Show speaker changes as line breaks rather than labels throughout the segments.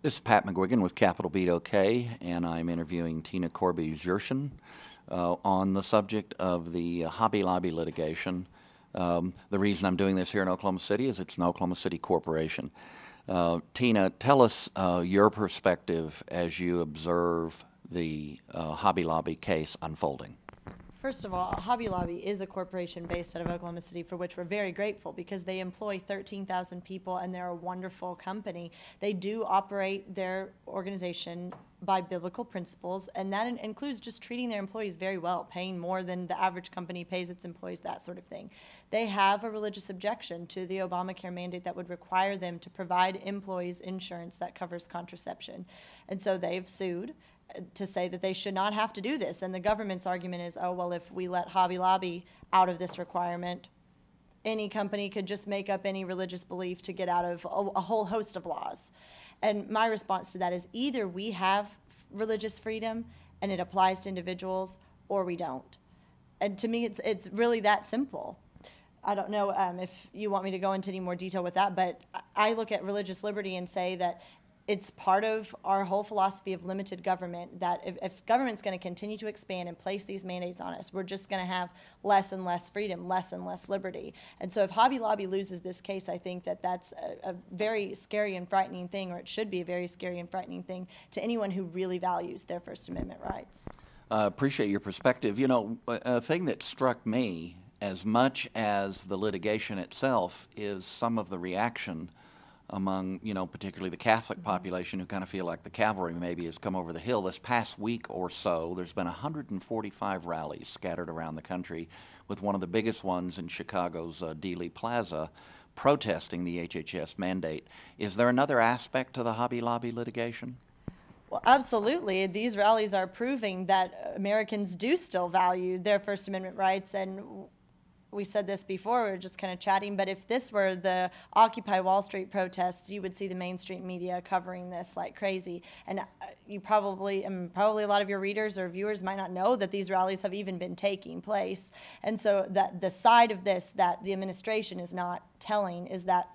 This is Pat McGuigan with CapitolBeatOK, and I'm interviewing Tina Korbe Dzurisin on the subject of the Hobby Lobby litigation. The reason I'm doing this here in Oklahoma City is it's an Oklahoma City corporation. Tina, tell us your perspective as you observe the Hobby Lobby case unfolding.
First of all, Hobby Lobby is a corporation based out of Oklahoma City, for which we're very grateful because they employ 13,000 people and they're a wonderful company. They do operate their organization by biblical principles, and that includes just treating their employees very well, paying more than the average company pays its employees, that sort of thing. They have a religious objection to the Obamacare mandate that would require them to provide employees insurance that covers contraception. And so they've sued to say that they should not have to do this. And the government's argument is, oh, well, if we let Hobby Lobby out of this requirement, any company could just make up any religious belief to get out of a whole host of laws. And my response to that is either we have religious freedom and it applies to individuals, or we don't. And to me, it's really that simple. I don't know if you want me to go into any more detail with that, but I look at religious liberty and say that it's part of our whole philosophy of limited government, that if government's going to continue to expand and place these mandates on us, we're just going to have less and less freedom, less and less liberty. And so if Hobby Lobby loses this case, I think that that's a very scary and frightening thing, or it should be a very scary and frightening thing to anyone who really values their First Amendment rights.
Appreciate your perspective. You know, a thing that struck me, as much as the litigation itself, is some of the reaction among, particularly the Catholic population, who kind of feel like the cavalry maybe has come over the hill. This past week or so, there's been 145 rallies scattered around the country, with one of the biggest ones in Chicago's Dealey Plaza, protesting the HHS mandate. Is there another aspect to the Hobby Lobby litigation?
Well, absolutely. These rallies are proving that Americans do still value their First Amendment rights, and we said this before, we were just kind of chatting, but if this were the Occupy Wall Street protests, you would see the mainstream media covering this like crazy. And you probably a lot of your readers or viewers might not know that these rallies have even been taking place. And so that the side of this that the administration is not telling is that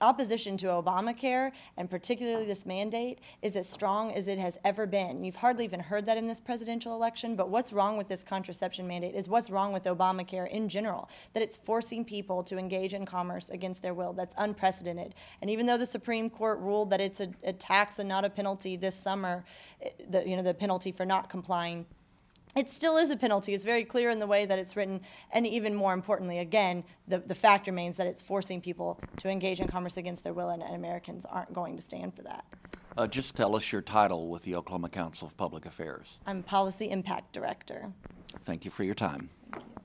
opposition to Obamacare, and particularly this mandate, is as strong as it has ever been. You've hardly even heard that in this presidential election, but what's wrong with this contraception mandate is what's wrong with Obamacare in general, that it's forcing people to engage in commerce against their will. That's unprecedented. And even though the Supreme Court ruled that it's a tax and not a penalty this summer, the penalty for not complying, it still is a penalty. It's very clear in the way that it's written, and even more importantly, again, the fact remains that it's forcing people to engage in commerce against their will, and Americans aren't going to stand for that.
Just tell us your title with the Oklahoma Council of Public Affairs.
I'm Policy Impact Director.
Thank you for your time.
Thank you.